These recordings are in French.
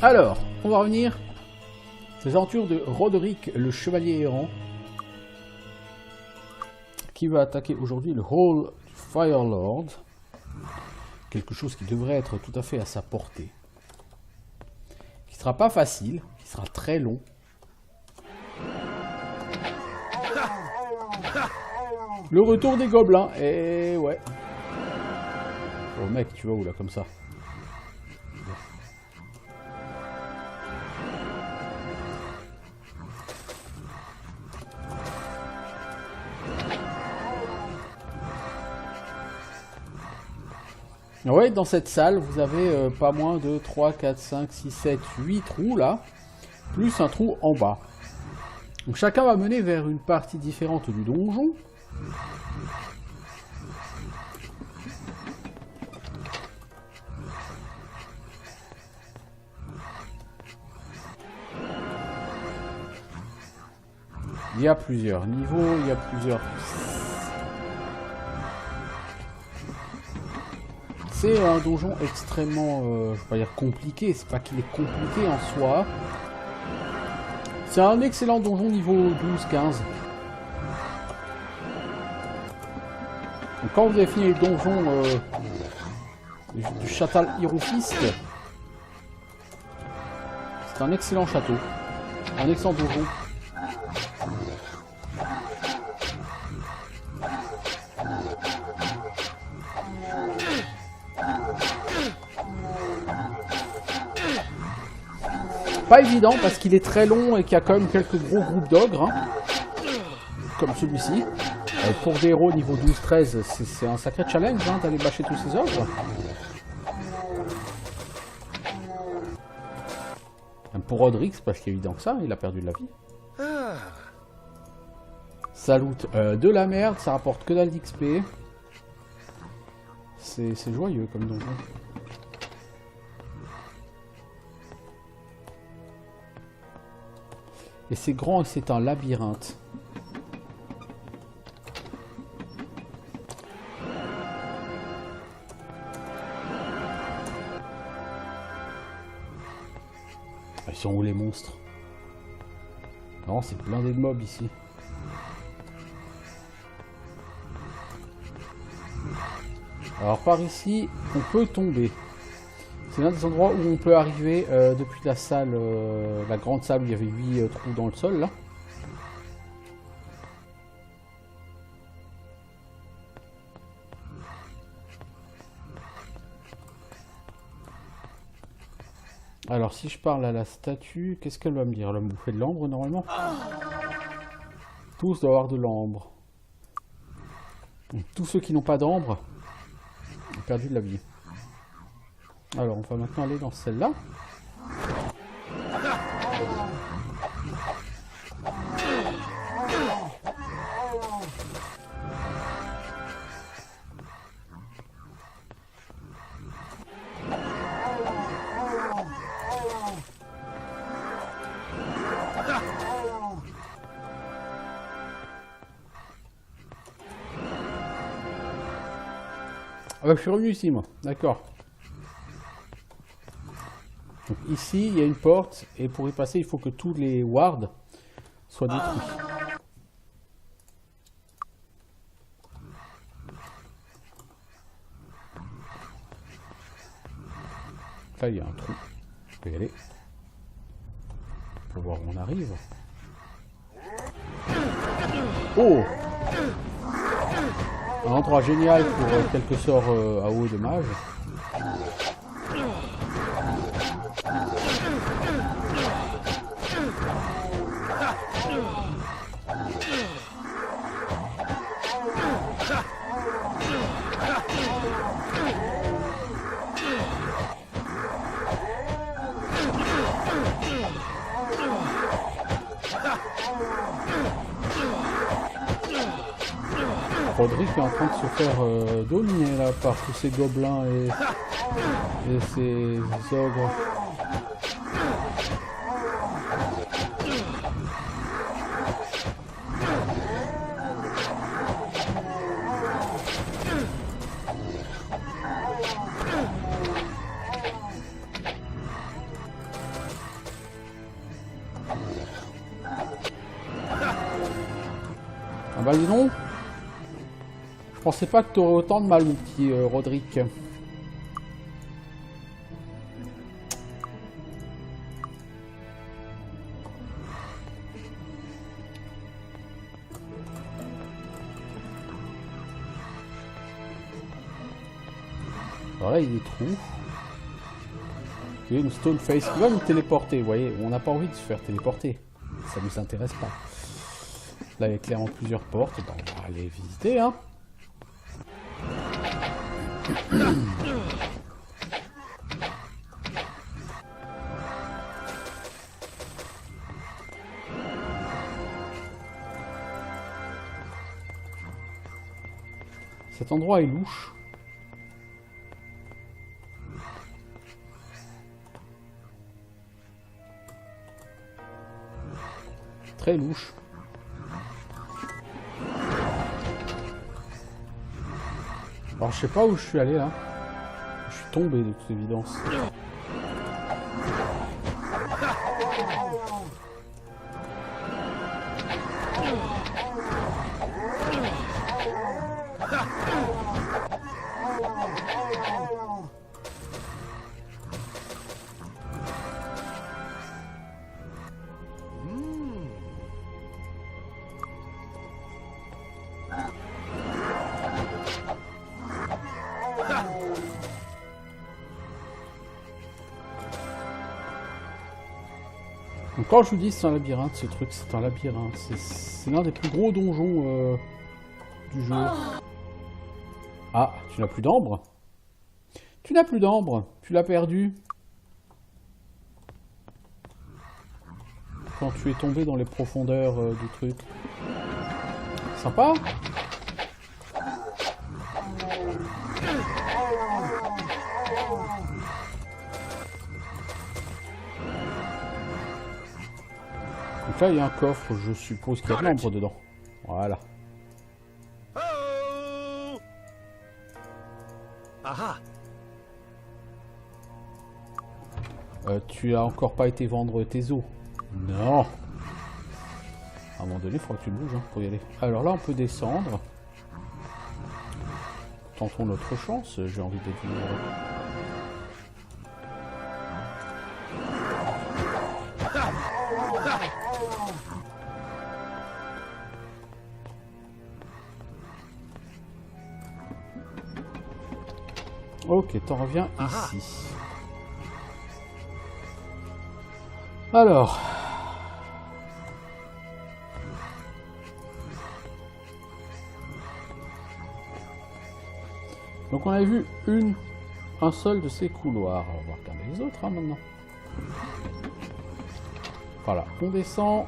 Alors, on va revenir aux aventures de Roderick, le chevalier errant, qui va attaquer aujourd'hui le Hall du Firelord. Quelque chose qui devrait être tout à fait à sa portée. Qui sera pas facile, qui sera très long. Le retour des gobelins, et ouais. Oh mec, tu vas où là comme ça? Ouais, dans cette salle, vous avez pas moins de 3, 4, 5, 6, 7, 8 trous là, plus un trou en bas. Donc chacun va mener vers une partie différente du donjon. Il y a plusieurs niveaux, il y a plusieurs... C'est un donjon extrêmement, je vais pas dire compliqué, c'est pas qu'il est compliqué en soi. C'est un excellent donjon niveau 12-15. Quand vous avez fini le donjon du Châtel Hierophiste, c'est un excellent château, un excellent donjon. Pas évident parce qu'il est très long et qu'il y a quand même quelques gros groupes d'ogres, hein, comme celui-ci. Pour des héros niveau 12-13, c'est un sacré challenge hein, d'aller bâcher tous ces ogres. Même pour Roderick, c'est pas si évident que ça, il a perdu de la vie. Ça loot de la merde, ça rapporte que dalle d'XP. C'est joyeux comme donjon. Et c'est grand et c'est un labyrinthe. Ils sont où les monstres? Non, c'est blindé de mobs ici. Alors par ici, on peut tomber. C'est l'un des endroits où on peut arriver depuis la salle, la grande salle où il y avait 8 trous dans le sol là. Alors si je parle à la statue, qu'est-ce qu'elle va me dire? Elle va me bouffer de l'ambre normalement. Tous doivent avoir de l'ambre. Tous ceux qui n'ont pas d'ambre ont perdu de la vie. Alors, on va maintenant aller dans celle-là. Ah bah, je suis revenu ici, moi. D'accord. Donc ici, il y a une porte, et pour y passer, il faut que tous les wards soient détruits. Là, il y a un trou. Je peux y aller. On peut voir où on arrive. Oh! Un endroit génial pour quelques sorts à haut de mage. Roderick est en train de se faire dominer là par tous ces gobelins et ces ogres. bah dis donc. Je pensais pas que tu aurais autant de mal, mon petit Roderick. Alors là, il y a des trous. Il y a une stone face qui va nous téléporter. Vous voyez, on n'a pas envie de se faire téléporter. Ça ne nous intéresse pas. Là, il y a clairement plusieurs portes. Ben, on va aller visiter, hein. Cet endroit est louche. Très louche. Alors je sais pas où je suis allé là. Je suis tombé de toute évidence. Donc quand je vous dis c'est un labyrinthe, ce truc, c'est un labyrinthe. C'est l'un des plus gros donjons du jeu. Ah, tu n'as plus d'ambre? Tu n'as plus d'ambre, tu l'as perdu. Quand tu es tombé dans les profondeurs du truc. Sympa? Donc là, il y a un coffre, je suppose qu'il y a de l'ambre dedans. Voilà. Tu as encore pas été vendre tes os. Non. À un moment donné, il faudra que tu bouges hein, pour y aller. Alors là, on peut descendre. Tentons notre chance, j'ai envie de dire. Ok, t'en reviens ici. Alors. Donc on a vu un seul de ces couloirs. On va regarder les autres hein, maintenant. Voilà, on descend.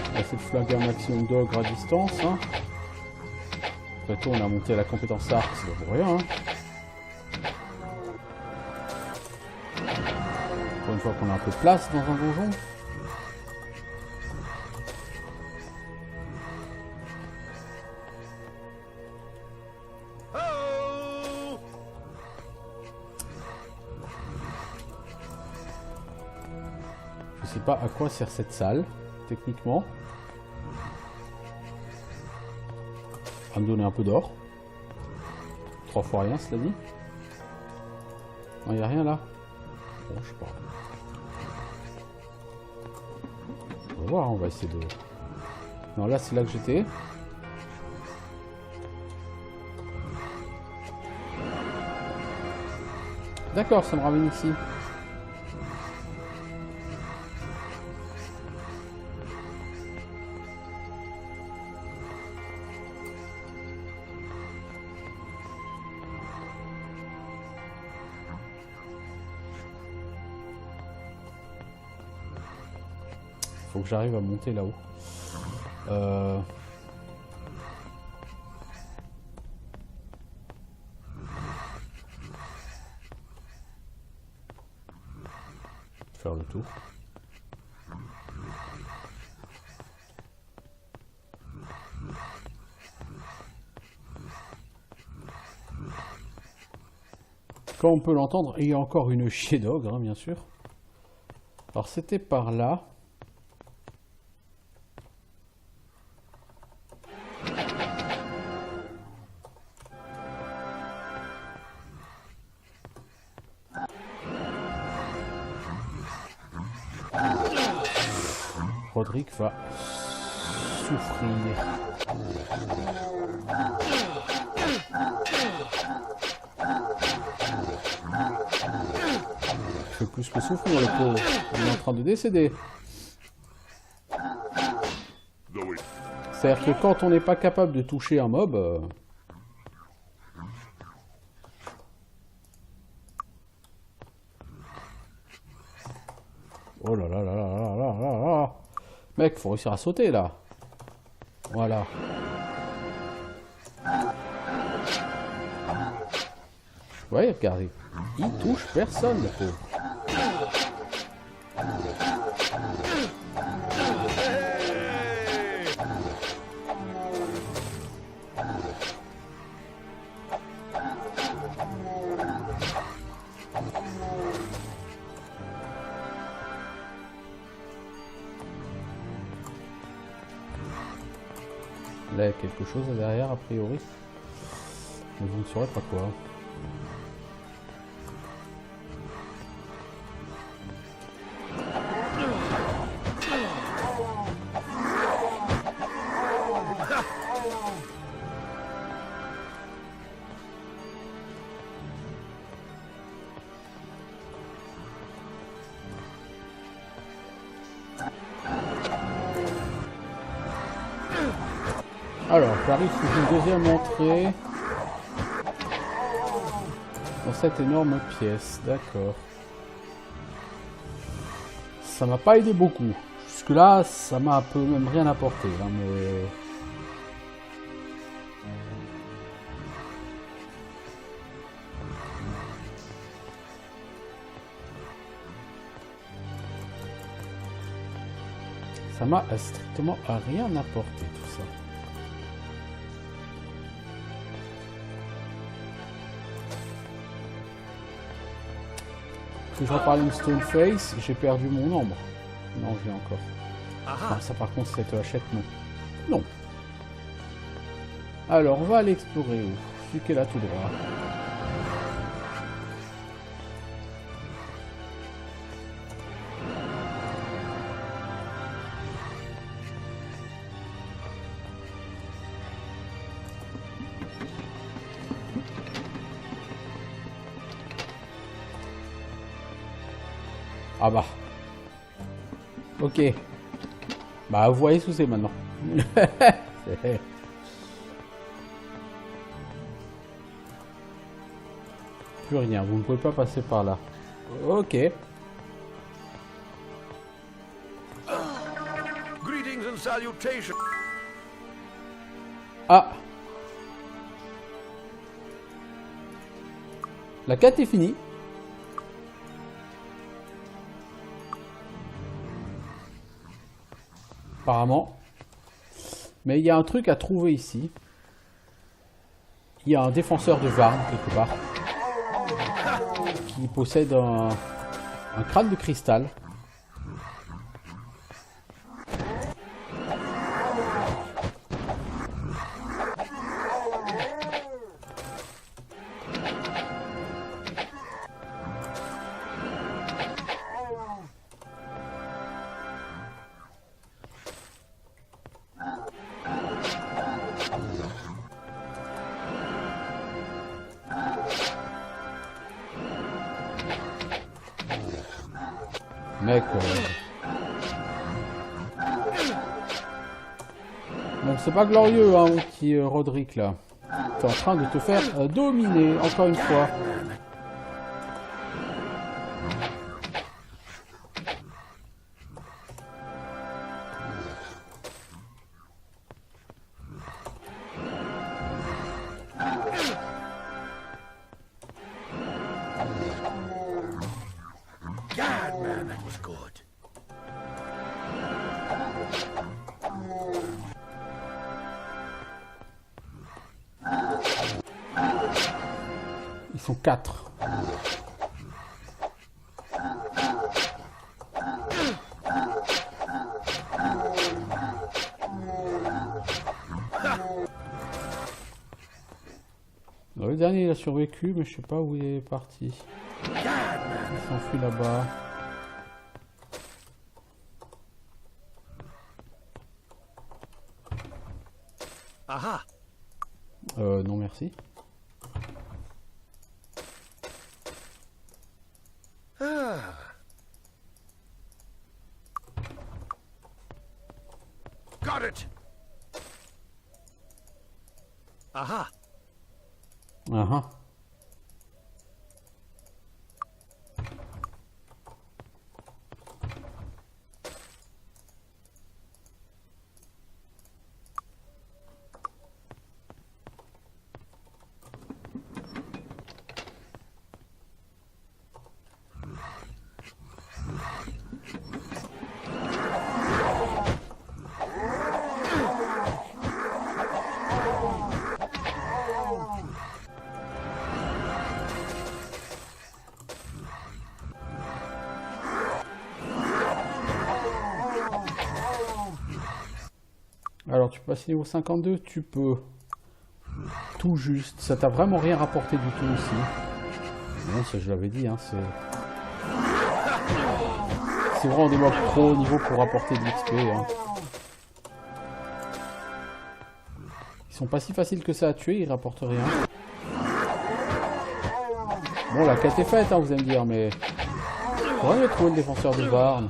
On va essayer de flinguer un maximum d'ogres à distance. Hein. Après tout, on a monté la compétence arc, c'est pas pour rien. Hein. Pour une fois qu'on a un peu de place dans un donjon. Je sais pas à quoi sert cette salle, techniquement. À me donner un peu d'or. 3 fois rien, cela dit. Non, il n'y a rien là. Bon, je sais pas. On va voir, on va essayer de... Non, là, c'est là que j'étais. D'accord, ça me ramène ici. Faut que j'arrive à monter là-haut. Faire le tour. Comme on peut l'entendre, il y a encore une chier d'ogre, hein, bien sûr. Alors c'était par là. Roderick va souffrir. Il fait plus que souffrir, le pauvre. Il est en train de décéder. C'est-à-dire que quand on n'est pas capable de toucher un mob... Oh là là là là là là là là. Mec, faut réussir à sauter là. Voilà. Ouais, regardez. Il touche personne, le pauvre. Là, il y a quelque chose derrière, a priori. Mais vous ne saurez pas quoi. Alors, j'arrive sous une deuxième entrée dans cette énorme pièce, d'accord. Ça m'a pas aidé beaucoup. Jusque là, ça m'a un peu même rien apporté, hein, mais... Ça m'a strictement rien apporté tout ça. Si je reparle une Stoneface, j'ai perdu mon ombre. Non, je l'ai encore. Ah, ça par contre, cette hachette, non. Non. Alors, on va aller explorer où? Celui qui est là tout droit. Ah bah. Ok. Bah vous voyez où c'est maintenant. Plus rien, vous ne pouvez pas passer par là. Ok. Ah. La quête est finie. Apparemment. Mais il y a un truc à trouver ici. Il y a un défenseur de Varn quelque part. Qui possède un crâne de cristal. Mec, bon, c'est pas glorieux, hein, mon petit Roderick, là. T'es en train de te faire dominer, encore une fois. Ils sont 4. Le dernier il a survécu, mais je sais pas où il est parti. Il s'enfuit là-bas. Aha. Non merci. Ah. Got it. Aha. Ah ah. Alors tu passes niveau 52, tu peux. Tout juste. Ça t'a vraiment rien rapporté du tout aussi. Non, ça je l'avais dit, hein, c'est vraiment des mobs trop haut niveau pour rapporter de l'XP. Hein. Ils sont pas si faciles que ça à tuer, ils rapportent rien. Bon, la quête est faite, hein, vous allez me dire, mais... Faudrait mieux trouver le défenseur de Varn.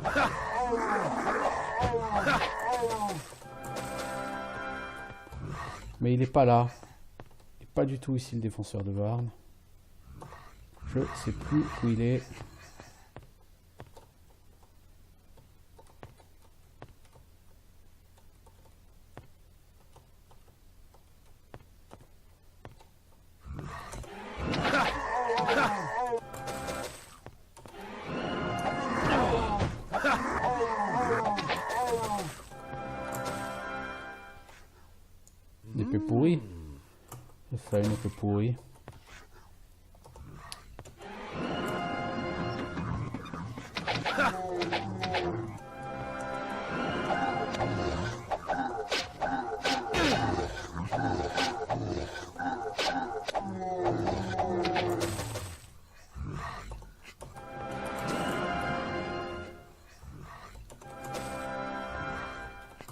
Mais il est pas là. Il est pas du tout ici, le défenseur de Varn. Je sais plus où il est. Épée pourrie. C'est ça, une épée pourrie.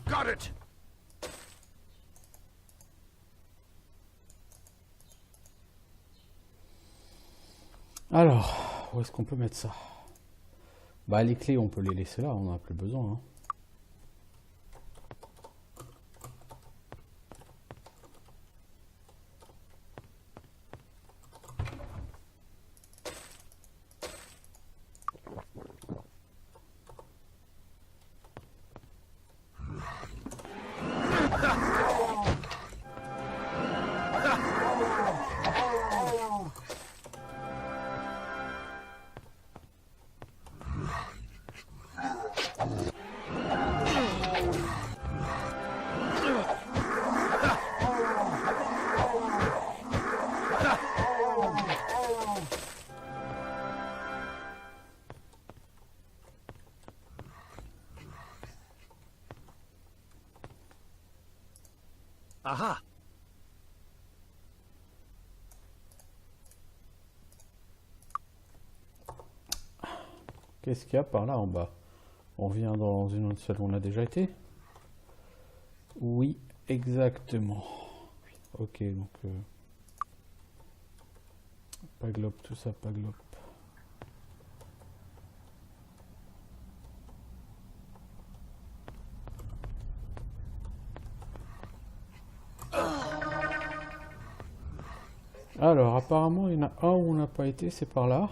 Got it. Alors, où est-ce qu'on peut mettre ça? Bah les clés on peut les laisser là, on n'en a plus besoin. Hein. Aha. Qu'est-ce qu'il y a par là en bas? On revient dans une autre salle où on a déjà été? Oui, exactement. Ok, donc... pas globe, tout ça, pas globe. Alors, apparemment, il y en a un où on n'a pas été, c'est par là.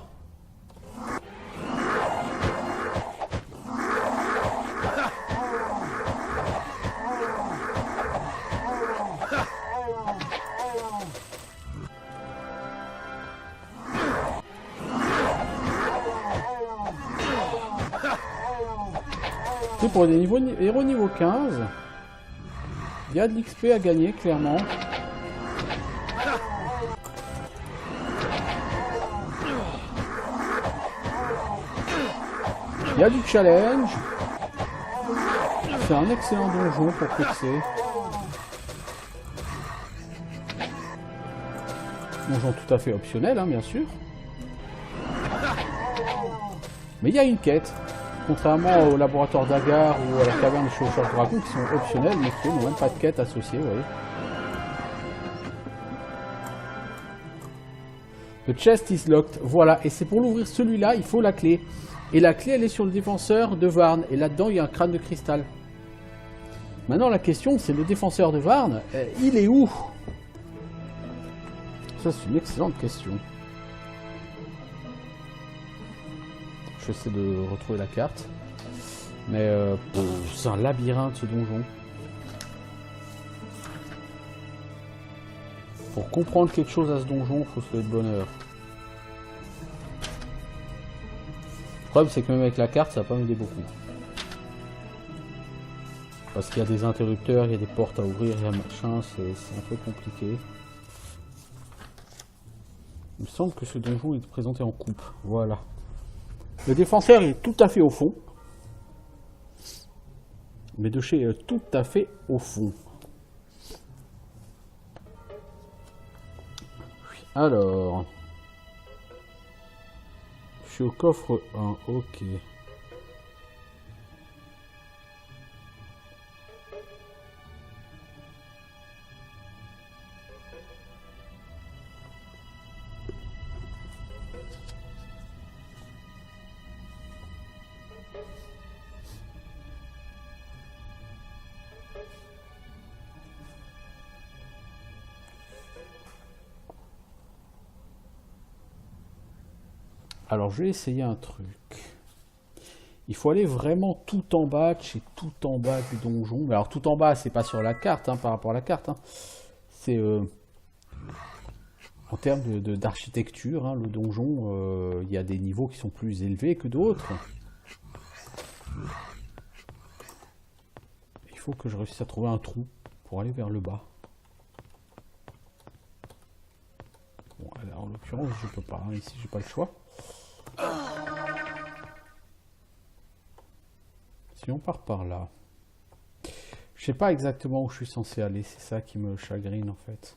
C'est pour des héros niveau 15. Il y a de l'XP à gagner, clairement. Il y a du challenge. C'est un excellent donjon pour fixer. Donjon tout à fait optionnel, hein, bien sûr. Mais il y a une quête. Contrairement au laboratoire d'Agar ou à la caverne des chevaucheurs de dragon qui sont optionnels, mais qui n'ont même pas de quête associée, vous voyez. The chest is locked. Voilà, et c'est pour l'ouvrir celui-là, il faut la clé. Et la clé, elle est sur le défenseur de Varn. Et là-dedans, il y a un crâne de cristal. Maintenant, la question, c'est le défenseur de Varn, il est où? Ça, c'est une excellente question. Je vais essayer de retrouver la carte. Mais c'est un labyrinthe, ce donjon. Pour comprendre quelque chose à ce donjon, il faut se lever de bonne heure. Le problème, c'est que même avec la carte, ça va pas m'aider beaucoup. Parce qu'il y a des interrupteurs, il y a des portes à ouvrir, il y a machin, c'est un peu compliqué. Il me semble que ce donjon est présenté en coupe. Voilà. Le défenseur est tout à fait au fond. Mais de chez tout à fait au fond. Alors. Je suis au coffre 1, ok. Alors, je vais essayer un truc. Il faut aller vraiment tout en bas, chez tout en bas du donjon. Mais alors, tout en bas, c'est pas sur la carte, hein, par rapport à la carte. Hein. C'est en termes d'architecture, hein, le donjon, il y a des niveaux qui sont plus élevés que d'autres. Il faut que je réussisse à trouver un trou pour aller vers le bas. Bon, alors, en l'occurrence, je peux pas. Hein, ici, j'ai pas le choix. Si on part par là, je sais pas exactement où je suis censé aller, c'est ça qui me chagrine en fait.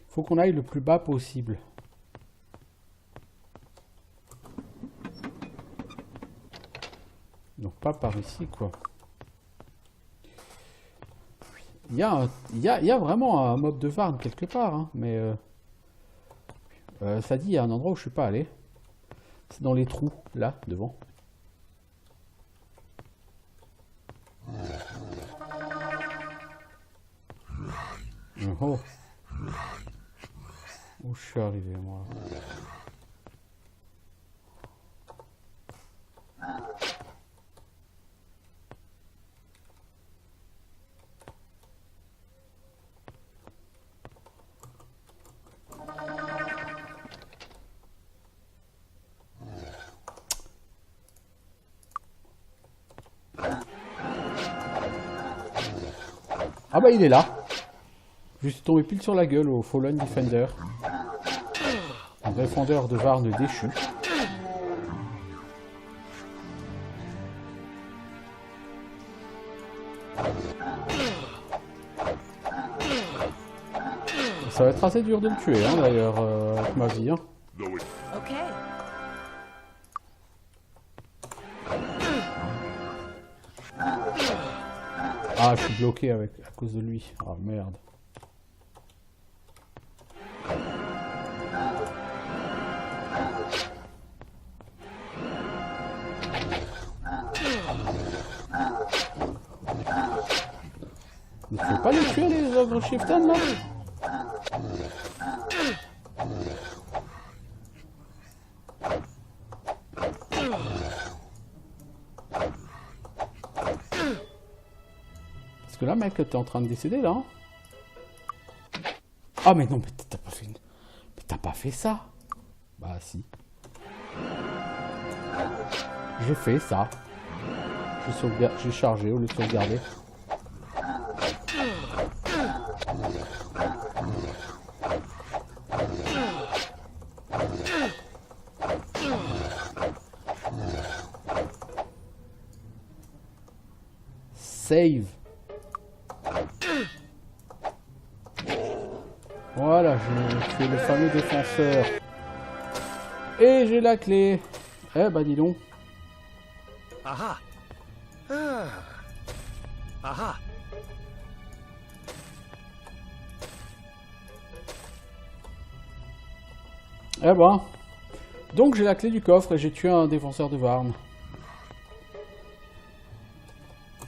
Faut qu'on aille le plus bas possible. Donc pas par ici quoi. Il y a vraiment un mob de Varn quelque part, hein, mais ça dit il y a un endroit où je suis pas allé. C'est dans les trous, là, devant. Oh. Où je suis arrivé, moi? Ah bah il est là. Je suis tombé pile sur la gueule au Fallen Defender. Un défendeur de Varn déchu. Ça va être assez dur de le tuer, hein, d'ailleurs, avec ma vie. Hein. Ok. Ah, je suis bloqué à cause de lui. Ah, merde. Il ne faut pas les tuer, les ogres chieftains, là? Parce que là, mec, t'es en train de décéder, là. Hein. Ah, mais non, mais t'as pas fait... Mais t'as pas fait ça. Bah, si. J'ai fait ça. J'ai chargé au lieu de sauvegarder. save. Voilà, je fais le fameux défenseur. Et j'ai la clé. Eh bah dis donc. Aha. Ah. Aha. Eh ben. Donc j'ai la clé du coffre et j'ai tué un défenseur de Varn.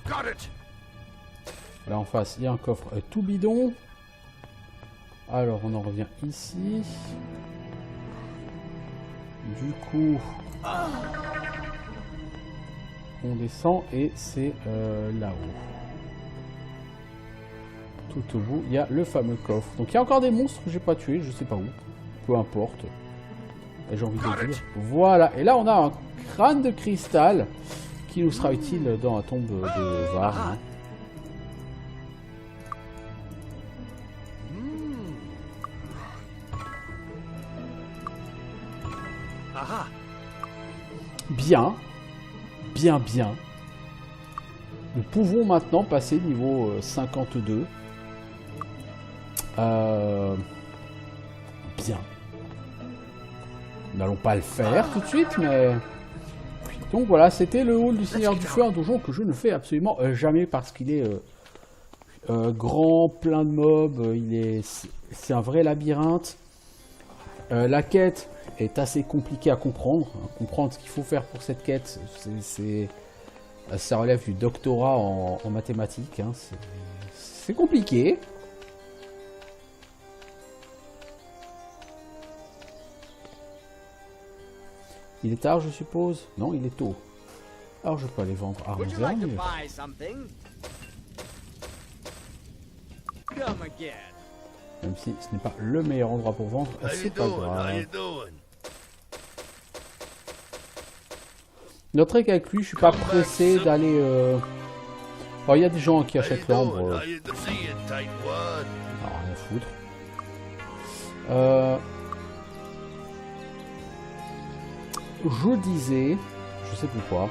Got it. Là en face, il y a un coffre tout bidon. Alors on en revient ici. Du coup, on descend et c'est là-haut. Tout au bout, il y a le fameux coffre. Donc il y a encore des monstres que j'ai pas tués, je sais pas où. Peu importe. Et j'ai envie de dire. Voilà. Et là on a un crâne de cristal qui nous sera utile dans la tombe de Varn. Aha. Bien. Bien. Nous pouvons maintenant passer niveau 52. Bien. Nous n'allons pas le faire tout de suite, mais... Donc voilà, c'était le hall du Seigneur du Feu, un donjon que je ne fais absolument jamais parce qu'il est grand, plein de mobs, c'est un vrai labyrinthe. La quête est assez compliquée à comprendre. Comprendre ce qu'il faut faire pour cette quête, ça relève du doctorat en mathématiques. Hein. C'est compliqué. Il est tard, je suppose? Non, il est tôt. Alors, je peux aller vendre à 11h. Même si ce n'est pas le meilleur endroit pour vendre, c'est pas grave. Notez qu'avec lui, je suis pas pressé d'aller... Alors, il y a des gens qui achètent l'ambre. Rien à foutre. Je disais... Je sais plus quoi.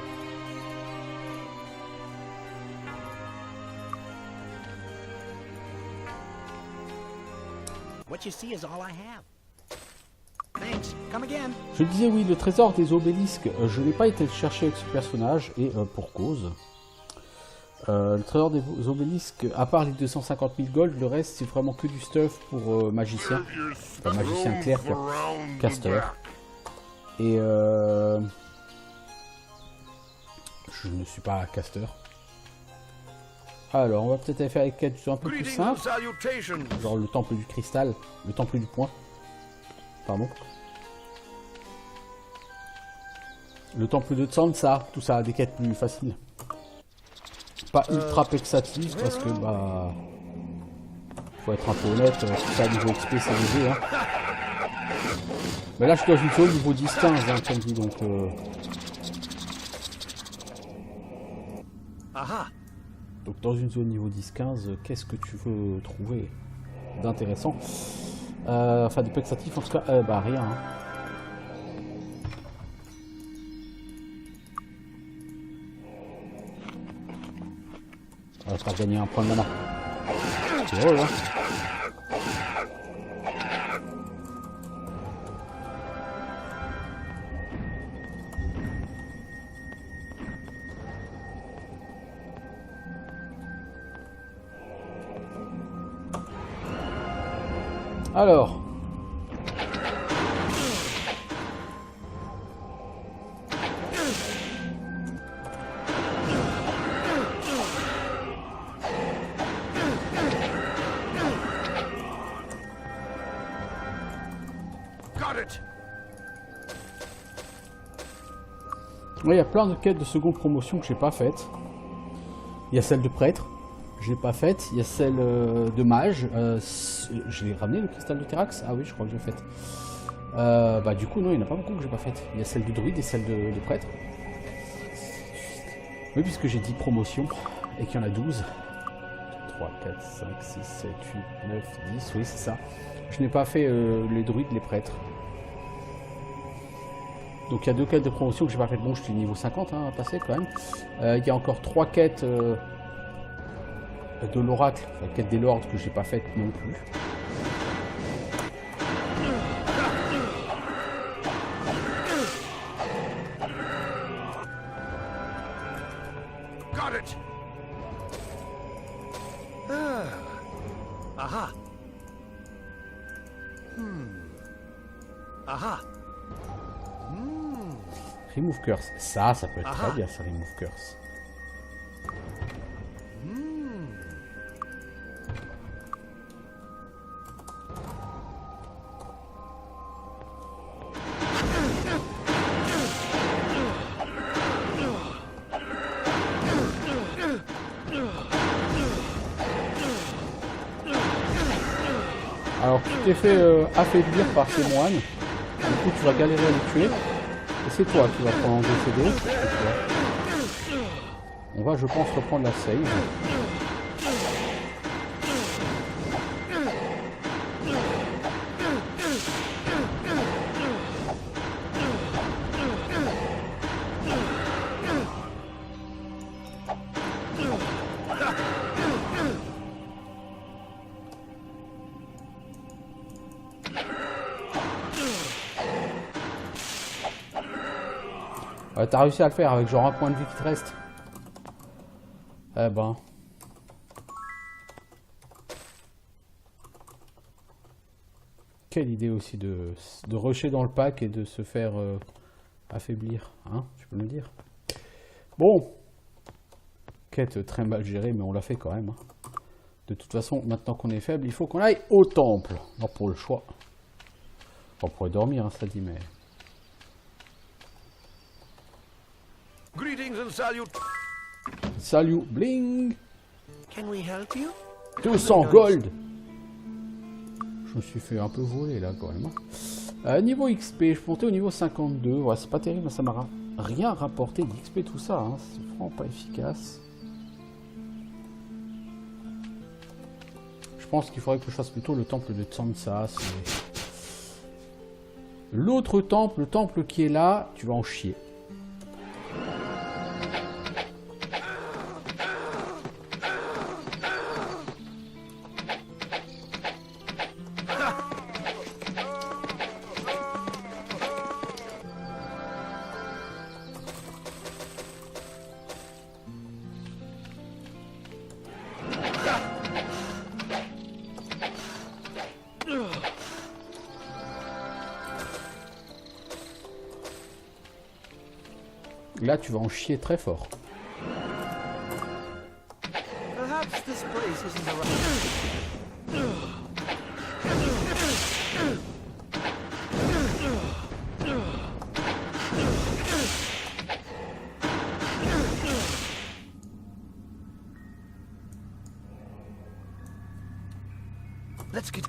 Je disais oui, le trésor des obélisques, je n'ai pas été le chercher avec ce personnage, et pour cause. Le trésor des obélisques, à part les 250 000 gold, le reste c'est vraiment que du stuff pour magicien. Enfin, magicien clair, quoi. Caster. Et je ne suis pas caster. Alors, on va peut-être aller faire les quêtes un peu plus simples. Genre le temple du cristal, le temple du point. Pardon. Le temple de Tsansa, tout ça, des quêtes plus faciles. Pas ultra vexatives parce que, bah... faut être un peu honnête, tout ça niveau XP c'est léger, hein. Mais là je suis dans une zone niveau 10-15, hein, comme dit, donc... Donc dans une zone niveau 10-15, qu'est-ce que tu veux trouver d'intéressant? Enfin de vexatif en tout cas, bah rien. Hein. On va faire gagner un point de mana. C'est drôle, hein. Alors. Oui, il y a plein de quêtes de seconde promotion que j'ai pas faites. Il y a celle de prêtre. Je l'ai pas faite. Il y a celle de mage. Je l'ai ramené le cristal de Terrax. Ah oui, je crois que je l'ai faite. Bah du coup non, il n'y en a pas beaucoup que j'ai pas faite. Il y a celle de druide et celle de prêtre. Oui, puisque j'ai 10 promotions et qu'il y en a 12. 3, 4, 5, 6, 7, 8, 9, 10. Oui, c'est ça. Je n'ai pas fait les druides, les prêtres. Donc il y a 2 quêtes de promotion que j'ai pas faites. Bon, je suis niveau 50 hein, à passer quand même. Il y a encore 3 quêtes de l'oracle, la quête des lords que j'ai pas faite non plus. Got it. Aha. Aha. Remove curse. Ça peut être très bien, ça, remove curse. Alors, tu t'es fait affaiblir par ces moines. Du coup, tu vas galérer à les tuer. Et c'est toi qui vas prendre un décédé. On va, je pense, reprendre la save. T'as réussi à le faire avec genre un point de vie qui te reste. Eh ben. Quelle idée aussi de rusher dans le pack et de se faire affaiblir. Hein, tu peux me le dire. Bon. Quête très mal gérée, mais on l'a fait quand même. Hein. De toute façon, maintenant qu'on est faible, il faut qu'on aille au temple. Non, pour le choix. On pourrait dormir, hein, ça dit, mais... Greetings and salute. Salut, bling. Can we help you? 200 gold. Je me suis fait un peu voler là quand même. Niveau XP, je suis monté au niveau 52. Ouais, c'est pas terrible, ça m'a rien rapporté d'XP tout ça. Hein. C'est vraiment pas efficace. Je pense qu'il faudrait que je fasse plutôt le temple de Tsansas. L'autre temple, le temple qui est là, tu vas en chier. Là, tu vas en chier très fort. Perhaps this place isn't the Let's get...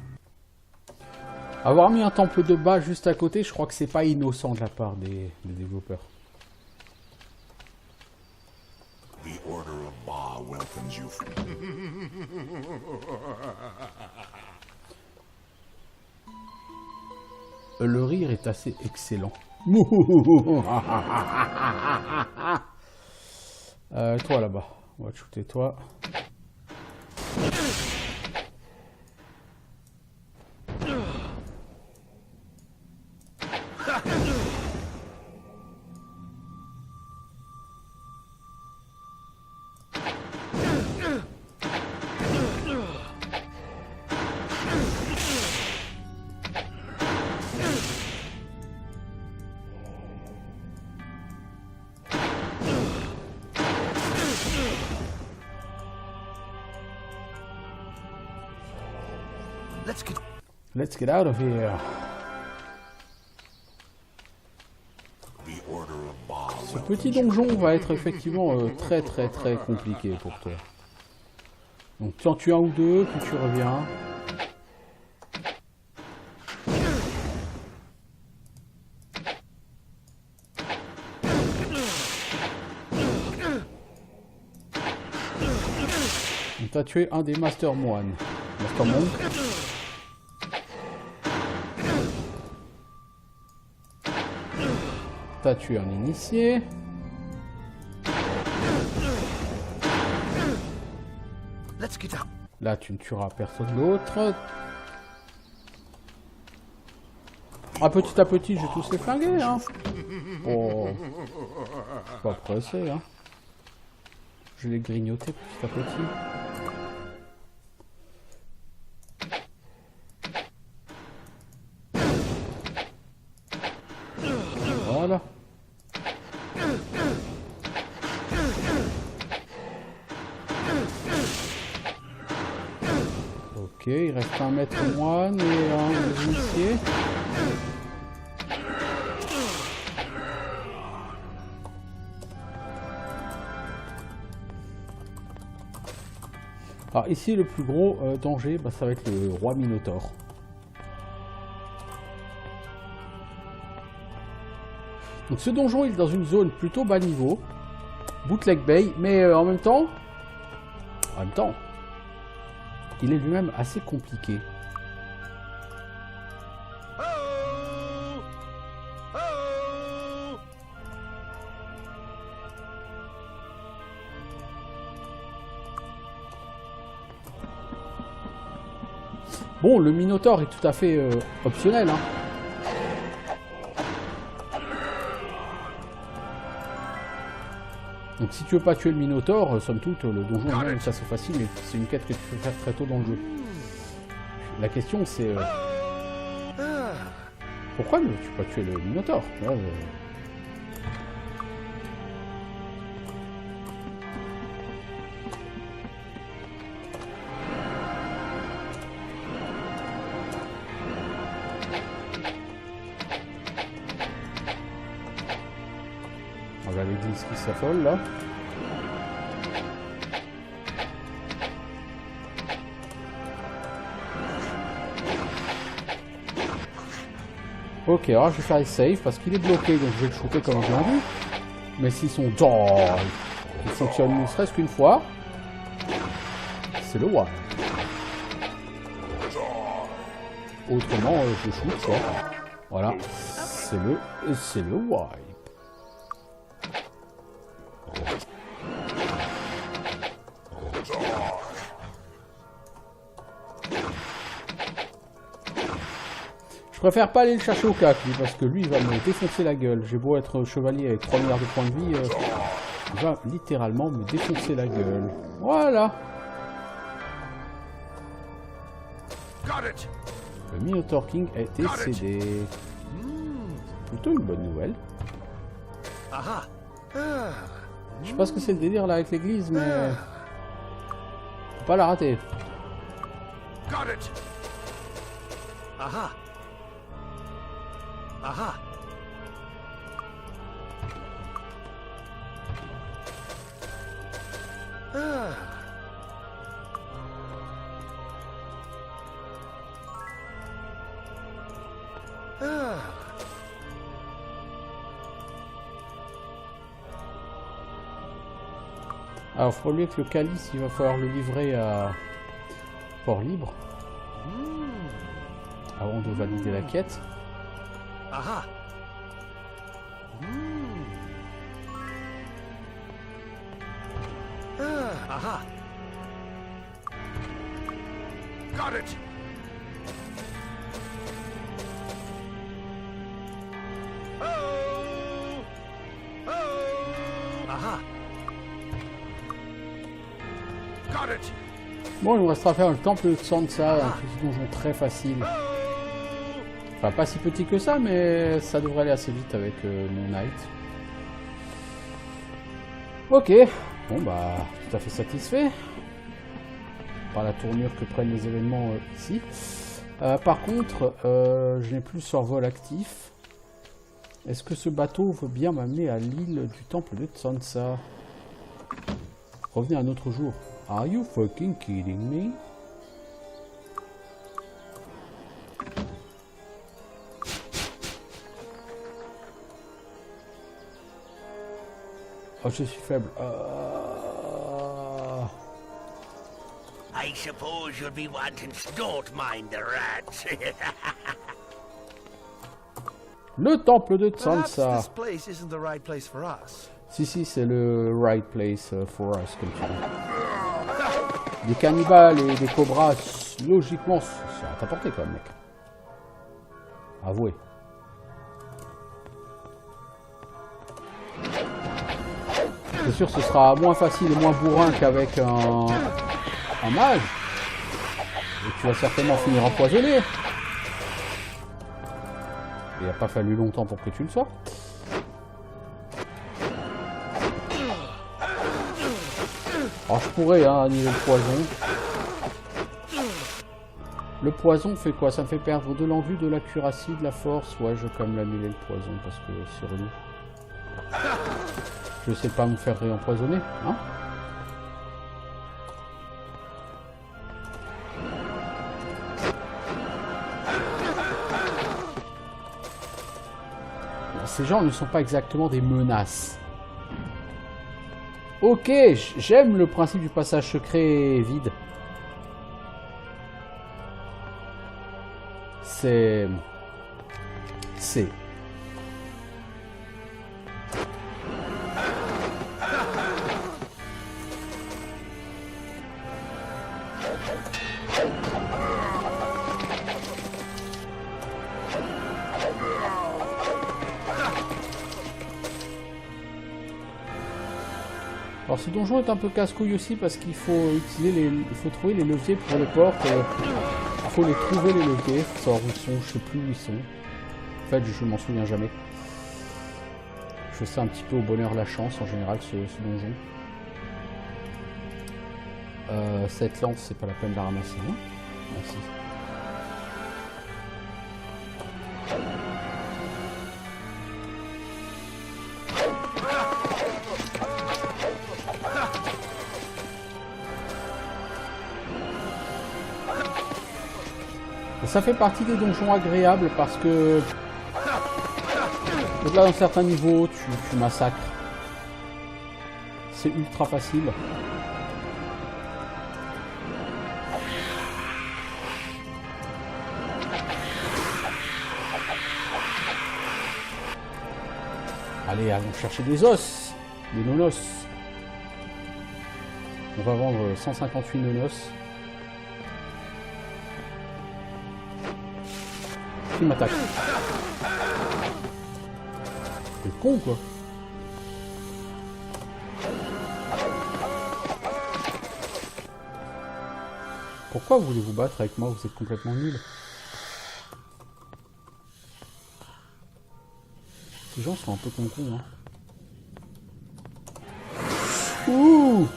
Avoir mis un temple de bas juste à côté, je crois que c'est pas innocent de la part des développeurs. The Order of Ba welcomes you. Le rire est assez excellent. Toi là-bas, on va te shooter toi. Let's get out of here. Ce petit donjon va être effectivement très compliqué pour toi. Donc tu en tues un ou deux, puis tu reviens. Donc tu as tué un des Master Moines. Master Monk. T'as tué un initié. get up. Là, tu ne tueras personne d'autre. Ah, petit à petit, je vais tous les flinguer, hein. Oh. Je suis pas pressé, hein. Je vais les grignoter petit à petit. Voilà. Ok, il reste un maître moine et un initié. Alors ici, le plus gros danger, bah, ça va être le roi Minotaure. Donc ce donjon, il est dans une zone plutôt bas niveau, Bootleg Bay, mais en même temps, il est lui-même assez compliqué. Bon, le Minotaure est tout à fait optionnel, hein. Donc si tu veux pas tuer le Minotaure, somme toute, le donjon est assez facile et c'est une quête que tu peux faire très tôt dans le jeu. La question c'est... pourquoi ne veux-tu pas tuer le Minotaure? Là, on a l'église qui s'affole là. Ok, alors je vais faire les saves parce qu'il est bloqué, donc je vais le shooter comme j'ai envie. Mais s'ils sont dans, ils fonctionnent ne serait-ce qu'une fois, c'est le wipe. Autrement, je le shoot quoi. Voilà, c'est le wipe. Je préfère pas aller le chercher au cac, lui, parce que lui, il va me défoncer la gueule. J'ai beau être chevalier avec 3 milliards de points de vie, il va littéralement me défoncer la gueule. Voilà. Le Minotaur King a été cédé. C'est plutôt une bonne nouvelle. Je sais pas ce que c'est le délire là avec l'église, mais... faut pas la rater. Alors, faut pas oublier que le calice, il va falloir le livrer à Port-Libre avant de valider la quête. Got it. Bon, il nous restera à faire le temple de Sansa, un petit donjon très facile. Enfin, pas si petit que ça, mais ça devrait aller assez vite avec mon knight. Ok, bon bah, tout à fait satisfait par la tournure que prennent les événements ici. Par contre, je n'ai plus le survol actif. Est-ce que ce bateau veut bien m'amener à l'île du temple de Sansa? Revenez un autre jour. Are you fucking kidding me? Oh, je suis faible. I suppose you'll be wanting. Don't mind the rats. Le temple de Perhaps Sansa. this place isn't the right place for us. Si, c'est le right place for us, comme tu dis. Des cannibales et des cobras, logiquement, c'est à ta portée quand même, mec. Avouez. C'est sûr, ce sera moins facile et moins bourrin qu'avec un mage. Et tu vas certainement finir empoisonné. Il n'a pas fallu longtemps pour que tu le sois. Alors je pourrais annuler le poison. Le poison fait quoi? Ça me fait perdre de l'envie, de la cuirassie, de la force. Ouais, je vais quand même l'annuler le poison parce que c'est relou. Je sais pas me faire réempoisonner, hein? Ces gens ne sont pas exactement des menaces. Ok, j'aime le principe du passage secret vide. C'est... Alors ce donjon est un peu casse-couille aussi parce qu'il faut utiliser il faut trouver les leviers pour les portes. Il faut les trouver les leviers. Il faut savoir où ils sont. Je sais plus où ils sont. En fait, je m'en souviens jamais. Je fais ça un petit peu au bonheur la chance en général ce donjon. Cette lance, c'est pas la peine de la ramasser. Hein? Merci. Ça fait partie des donjons agréables parce que là, dans certains niveaux, tu massacres. C'est ultra facile. Allez, allons chercher des os, des nonos. On va vendre 158 nonos. Qui m'attaque? C'est con quoi. Pourquoi voulez-vous battre avec moi? Vous êtes complètement nul. Ces gens sont un peu con-con, hein. Ouh!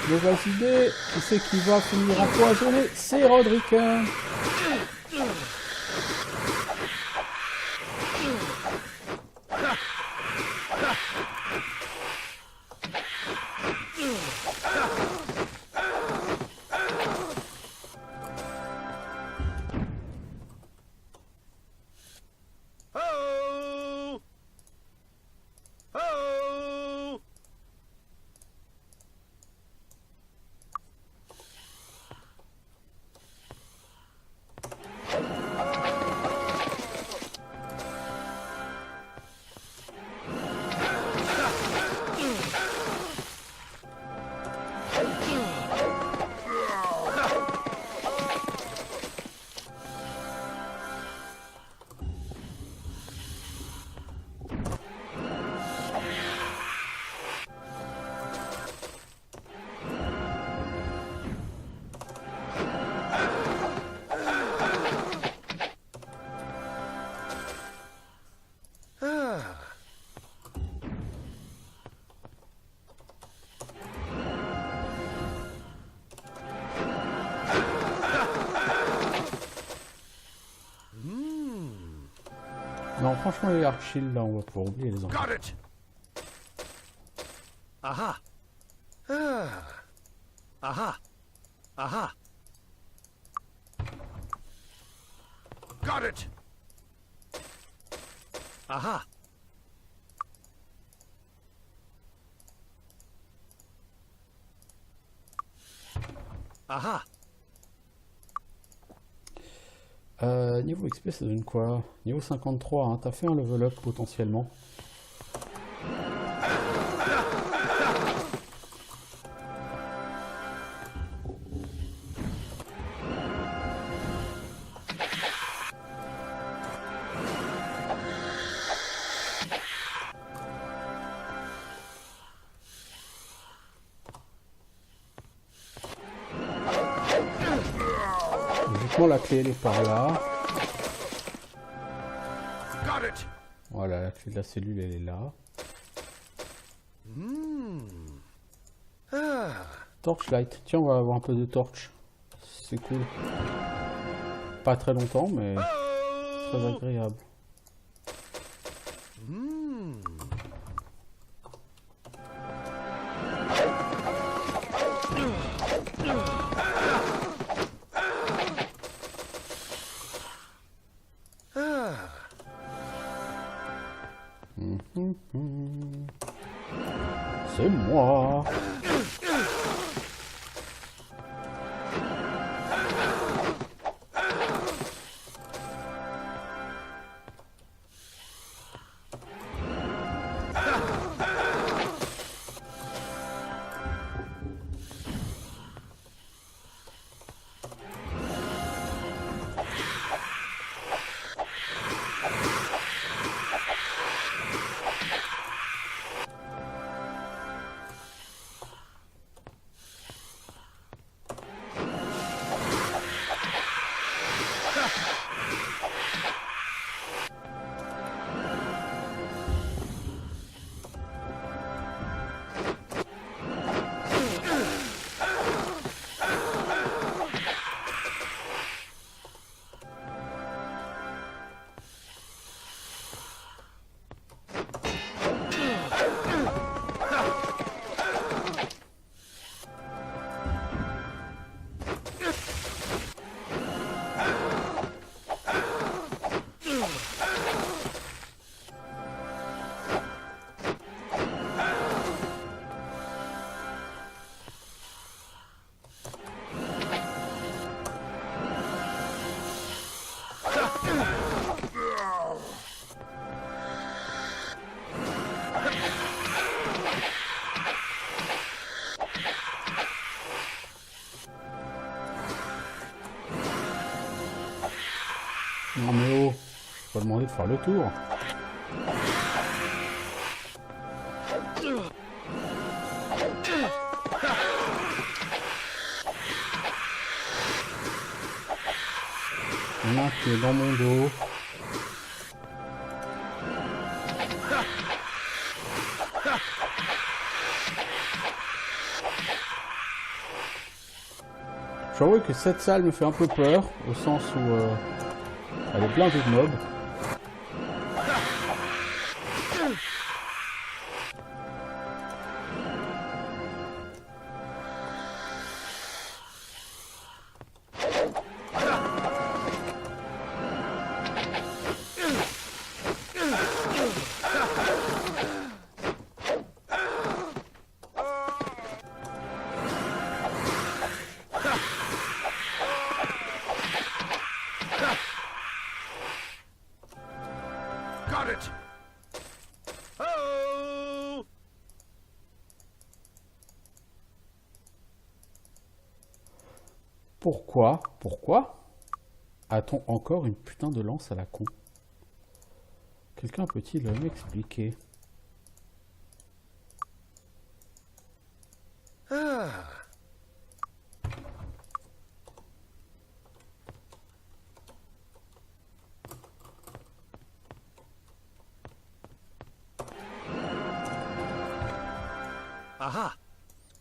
Mauvaise idée. Qui c'est qui va finir empoisonné? C'est Roderick. Non, franchement, les Arc Shield, là, on va pouvoir oublier les enfants. Got it. Aha. Ah. Aha. Aha. Got it. Aha. Aha. Niveau XP, ça donne quoi? Niveau 53, hein, t'as fait un level up potentiellement. logiquement, la clé, elle est par là. Got it. Voilà, la clé de la cellule, elle est là. Torchlight. Tiens, on va avoir un peu de torche. C'est cool. Pas très longtemps, mais très agréable. C'est moi. Non mais oh, je vais pas demander de faire le tour. Il y en a un qui est dans mon dos. J'avoue que cette salle me fait un peu peur, au sens où elle est blindée de mobs. Got it. Oh! Pourquoi a-t-on encore une putain de lance à la con? Quelqu'un peut-il m'expliquer? Aha.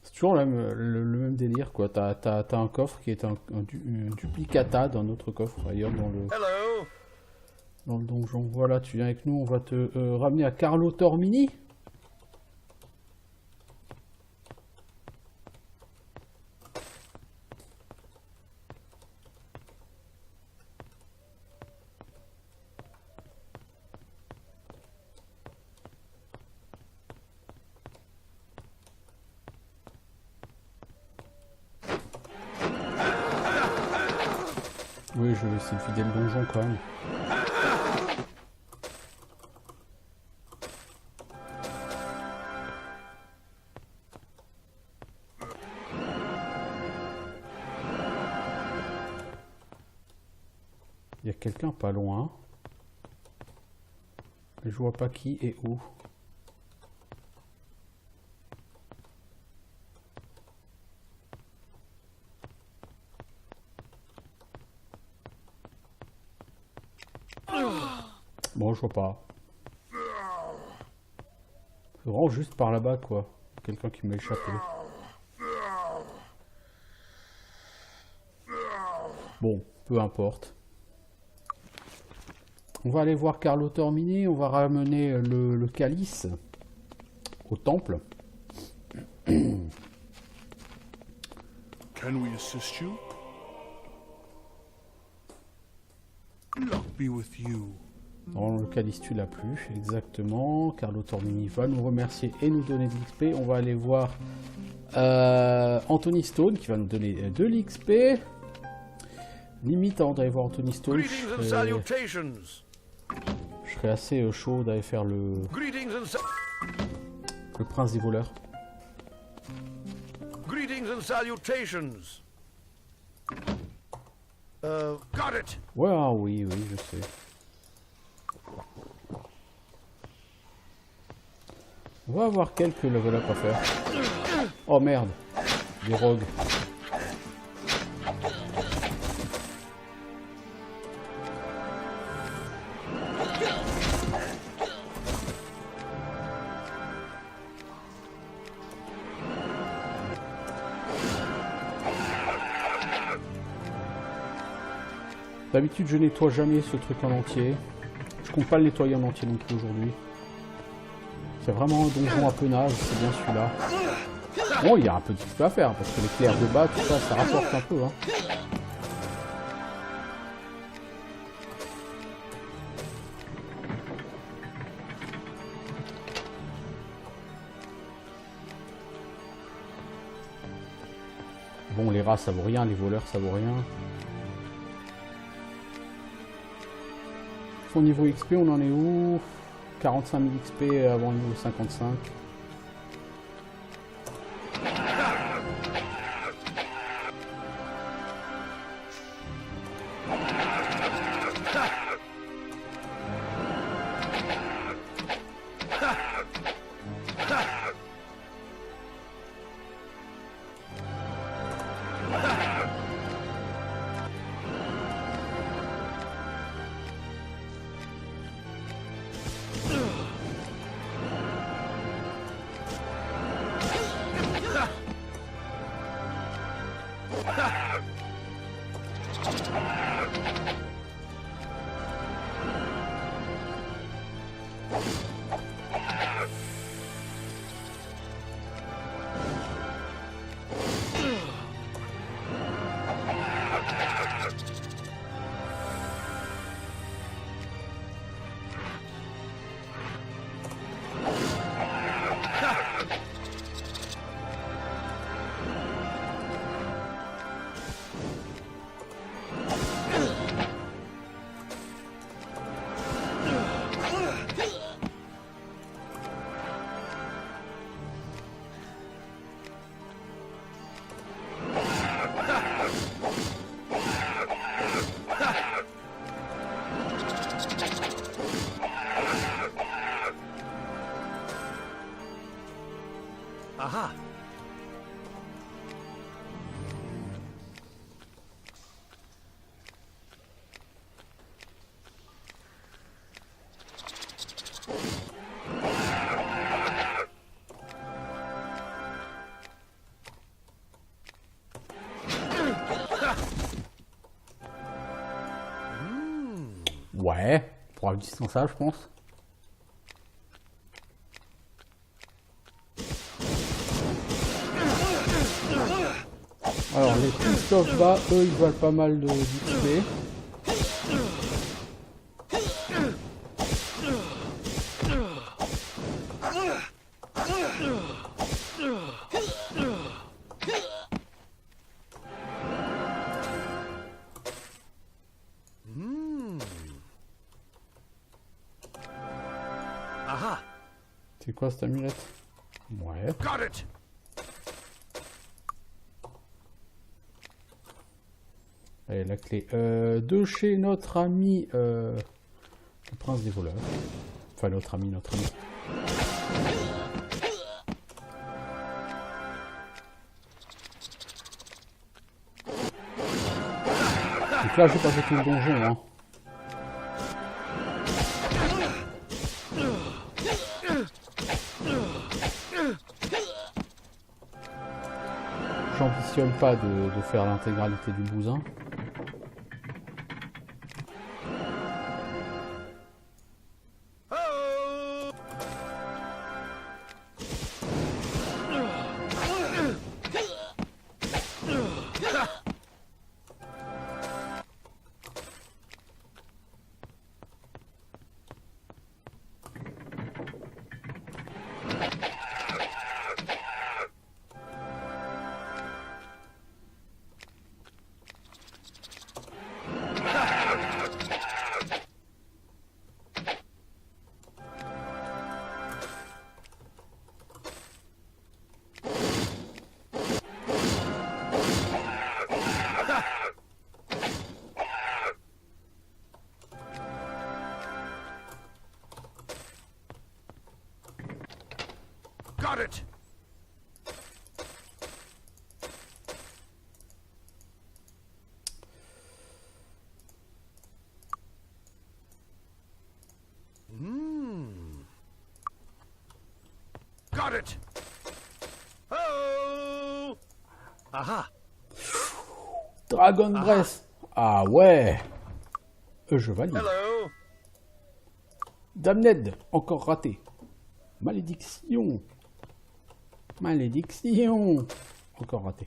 C'est toujours le même délire, quoi. T'as un coffre qui est un duplicata d'un autre coffre ailleurs Hello. dans le donjon. Voilà, tu viens avec nous, on va te ramener à Carlo Tormini. Oui, je vais essayer de vider le donjon quand même. Il y a quelqu'un pas loin. Je vois pas qui et où. Bon, je vois pas. C'est vraiment juste par là-bas, quoi. Quelqu'un qui m'a échappé. Bon, peu importe. On va aller voir Carlo Tormini. On va ramener le calice au temple. Can we assist you? Luck be with you. Non, le calice, tu l'as plus, exactement. Carlo Tormini va nous remercier et nous donner de l'XP. On va aller voir Anthony Stone qui va nous donner de l'XP. Limite, avant d'aller voir Anthony Stone, je serais assez chaud d'aller faire le prince des voleurs. Greetings and salutations. Got it. Ouais, ah oui, oui, je sais. On va avoir quelques level up à faire. Oh merde, des rogues. D'habitude, je nettoie jamais ce truc en entier. Je compte pas le nettoyer en entier non plus aujourd'hui. C'est vraiment un donjon à peu naze, c'est bien celui-là. Bon, il y a un peu de XP à faire, parce que les clairs de bas, tout ça, ça rapporte un peu. Hein. Bon, les rats, ça vaut rien, les voleurs, ça vaut rien. Son niveau XP, on en est où? 45 000 XP avant le niveau 55. Aha. Ouais, pour avoir du distançage, je pense. Alors, les Christophe bas, eux, ils valent pas mal de d'XP. Aha. C'est quoi cette amulette? Ouais. Got it. Allez, la clé. De chez notre ami le prince des voleurs. Enfin, notre ami. Donc là, je vais passer tout le donjon. Hein. j'ambitionne pas de faire l'intégralité du bousin. Got it! Got it! Oh! Aha! Dragon Breath. Ah ouais. Je valide. Hello! Damned, encore raté. Malédiction. Malédiction. Encore raté.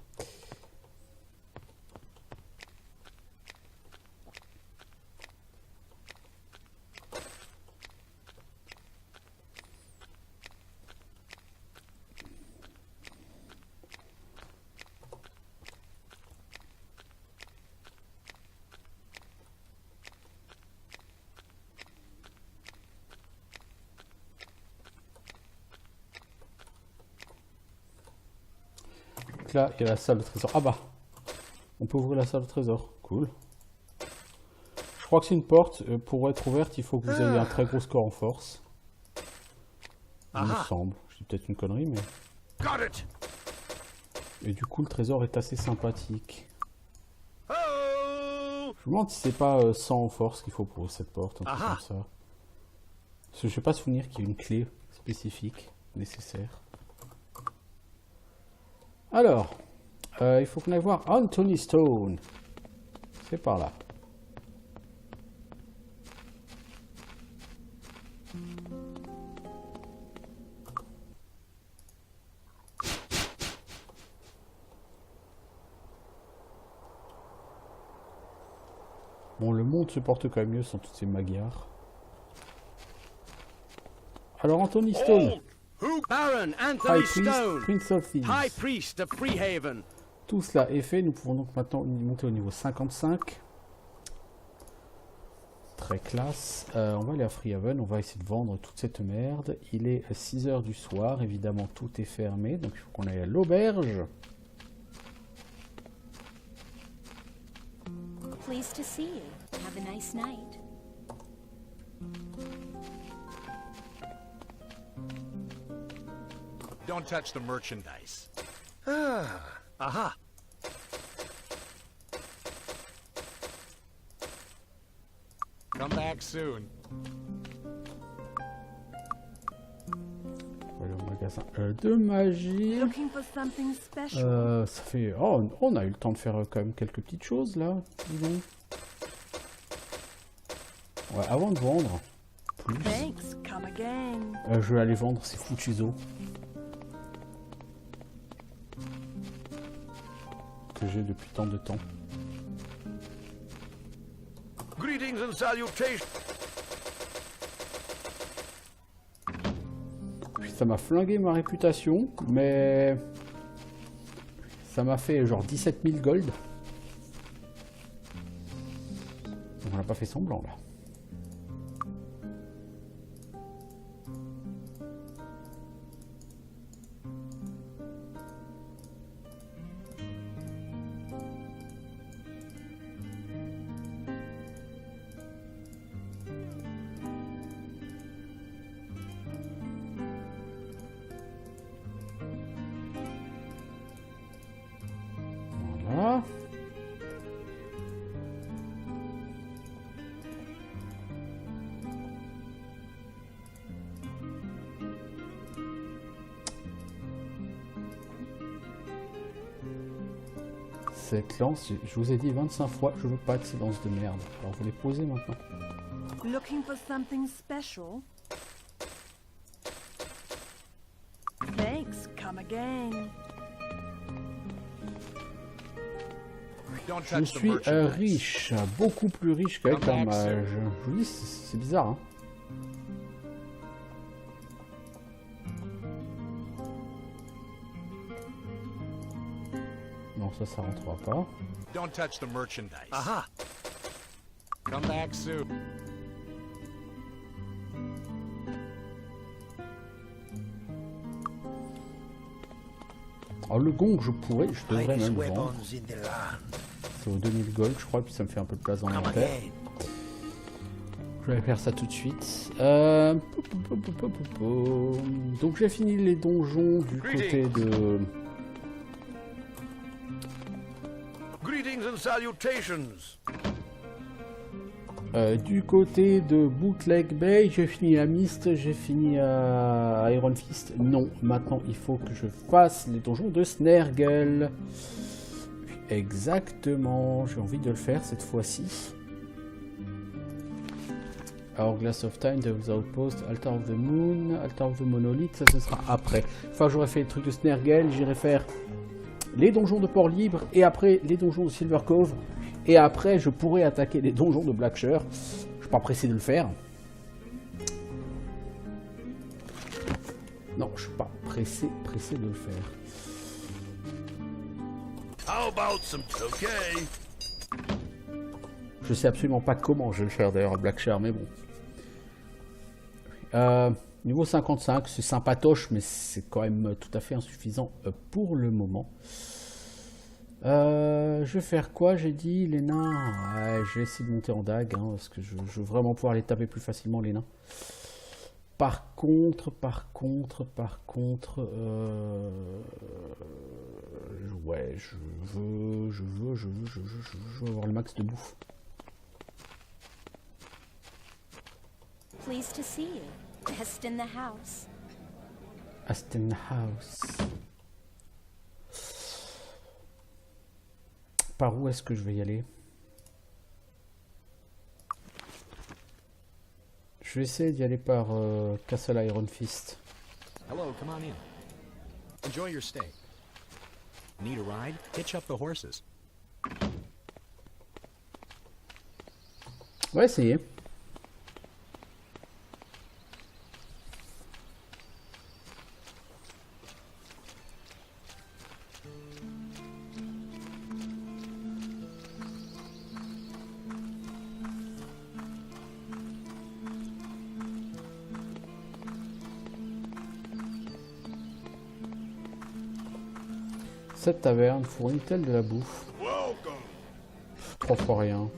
Là, il y a la salle de trésor. Ah bah, on peut ouvrir la salle de trésor. Cool. Je crois que c'est une porte. Pour être ouverte, il faut que vous ayez un très gros score en force. Il me semble. Je dis peut-être une connerie, mais... Got it! Et du coup, le trésor est assez sympathique. Oh! Je me demande si c'est pas 100 en force qu'il faut pour ouvrir cette porte, un truc comme ça. Parce que je n'ai pas souvenir qu'il y ait une clé spécifique nécessaire. Alors, il faut qu'on aille voir Anthony Stone. C'est par là. Bon, le monde se porte quand même mieux sans toutes ces magyars. Alors, Anthony Stone. Baron High Anthony Priest, Stone, Prince of Thieves. High Priest of Freehaven. Tout cela est fait. Nous pouvons donc maintenant monter au niveau 55. Très classe. On va aller à Freehaven. On va essayer de vendre toute cette merde. Il est 6 h du soir. Évidemment, tout est fermé. Donc, il faut qu'on aille à l'auberge. Pleased to see you. Have a nice night. Don't touch the merchandise. Aha! Come back soon. On va aller au magasin de magie. Looking for something special. Ça fait... Oh, on a eu le temps de faire quand même quelques petites choses là. Disons. Ouais, avant de vendre, plus, Thanks. Come again. je vais aller vendre ces Fuchizo. Que j'ai depuis tant de temps. Greetings and salutations. Puis ça m'a flingué ma réputation, mais ça m'a fait genre 17 000 gold. Donc on n'a pas fait semblant là. Voilà. Cette lance, je vous ai dit 25 fois, je veux pas de ces lances de merde. Alors vous les posez maintenant. Looking for something special? Thanks, come again. Don't Je touch the suis merchandise. riche, beaucoup plus riche qu'avec un mage. Je vous dis, c'est bizarre, hein. Non, ça rentrera pas. Don't touch the merchandise. Aha! Come back soon. Alors le gong, je devrais Finest même le vendre. weapons in the land. C'est aux 2000 gold, je crois, puis ça me fait un peu de place dans Come l'inventaire. again. Je vais faire ça tout de suite. Donc j'ai fini les donjons du côté de... Greetings and salutations. Du côté de Bootleg Bay, j'ai fini à Mist, j'ai fini à Iron Fist. Non, maintenant il faut que je fasse les donjons de Snergel. Exactement, j'ai envie de le faire cette fois-ci. Hourglass of Time, Devil's Outpost, Altar of the Moon, Altar of the Monolith, ça ce sera après. Une fois que j'aurai fait les trucs de Snergel, j'irai faire les donjons de Port Libre et après les donjons de Silver Cove. Et après, je pourrais attaquer les donjons de Blackshire. Je suis pas pressé de le faire. Non, je suis pas pressé de le faire. How about some okay? Je sais absolument pas comment je vais le faire d'ailleurs à Blackshire, mais bon. Niveau 55, c'est sympatoche, mais c'est quand même tout à fait insuffisant pour le moment. Je vais faire quoi? J'ai dit les nains. Ouais, je vais essayer de monter en dague, hein, parce que je veux vraiment pouvoir les taper plus facilement les nains. Par contre, ouais, je veux avoir le max de bouffe. Pleased to see you. Best in the house. Aston House. Par où est-ce que je vais y aller? Je vais essayer d'y aller par Castle Iron Fist. Hello, come on in. Enjoy your stay. Need a ride? Hitch up the horses. On va essayer. Cette taverne fournit-elle de la bouffe? 3 fois rien.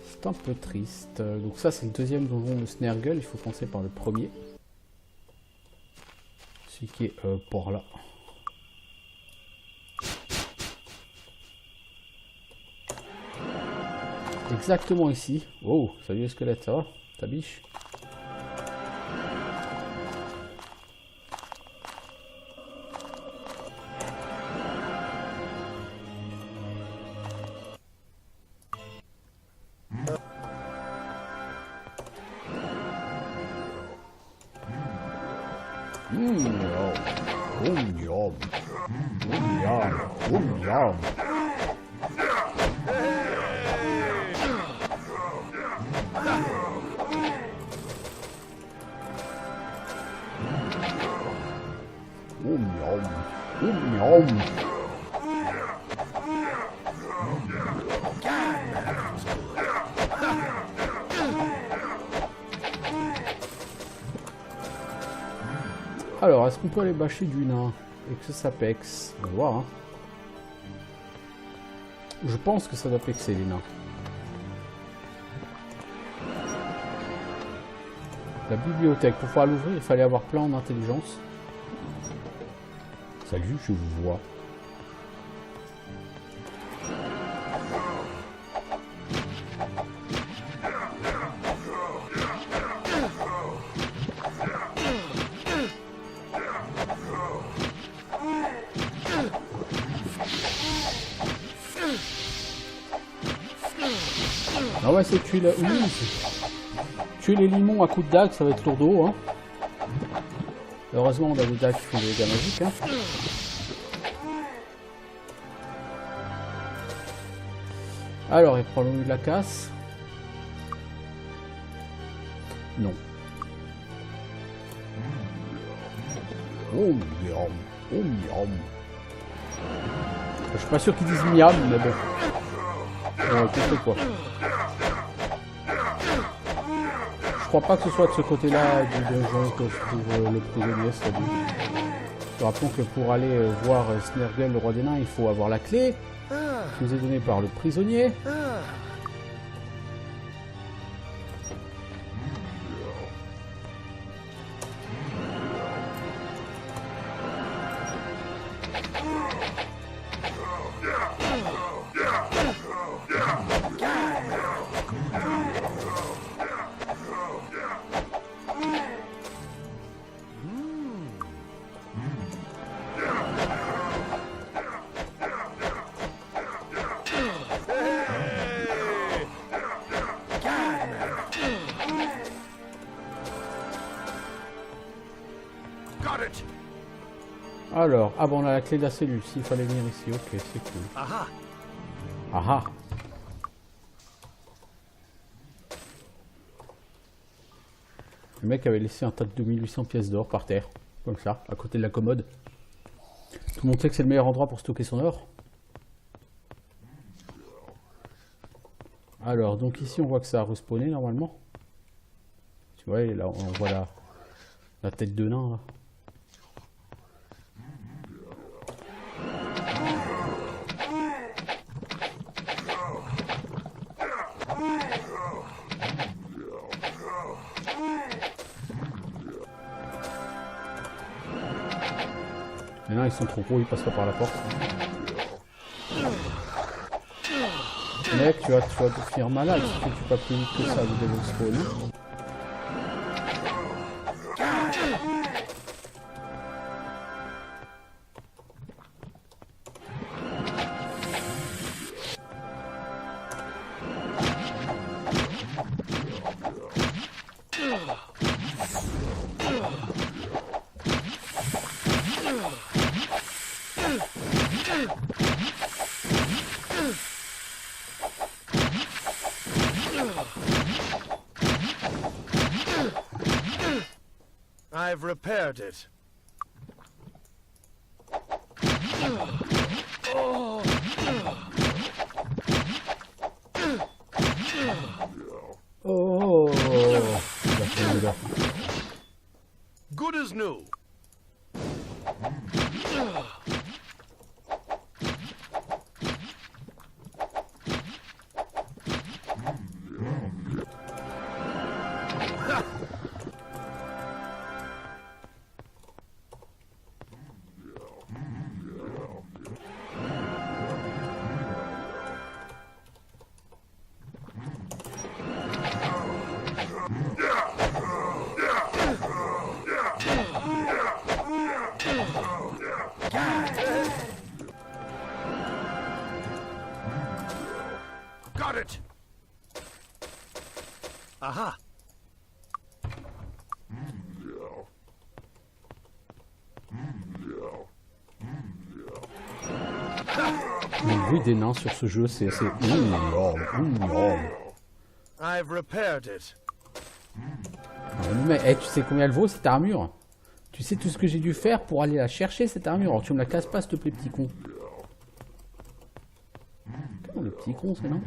C'est un peu triste. Donc ça c'est le deuxième donjon de Snergel, il faut commencer par le premier. Celui qui est par là. Exactement ici. Oh, salut le squelette, ça va? Ta biche? Alors, est-ce qu'on peut aller bâcher du nain et que ça pexe? On va voir, hein. Je pense que ça doit pexer les nains. La bibliothèque, pour pouvoir l'ouvrir, il fallait avoir plein d'intelligence. Salut, je vous vois. va essayer de tuer la... tuer les limons à coups de dague, ça va être lourdeau, hein. Heureusement, on a des dagues qui font des dégâts magiques, hein. Alors, il prend de la casse. Non. Oh miam, oh miam. Je suis pas sûr qu'ils disent miam, mais bon. Qu'est-ce quoi. Je crois pas que ce soit de ce côté-là du donjon que je trouve le prisonnier, c'est-à-dire. Rappelons que pour aller voir Snergel, le roi des nains, il faut avoir la clé qui nous est donnée par le prisonnier. Alors, ah bon, on a la clé de la cellule, s'il fallait venir ici, ok, c'est cool. Aha! Ah ah. Le mec avait laissé un tas de 2800 pièces d'or par terre, comme ça, à côté de la commode. Tout le monde sait que c'est le meilleur endroit pour stocker son or. Alors, donc ici on voit que ça a respawné normalement. Tu vois, et là on voit la tête de nain là. Les nains ils sont trop gros, ils passent pas par la porte. Mec, tu vas te finir malade si tu tues pas plus vite que ça, vous devez spawn. I've repaired it. Oh, Good as new. Got it. Aha. Le bruit des nains sur ce jeu, c'est I've repaired it. Mais tu sais combien elle vaut cette armure? Tu sais tout ce que j'ai dû faire pour aller la chercher cette armure? Alors tu me la casses pas s'il te plaît, petit con. Oh, le petit con, c'est non?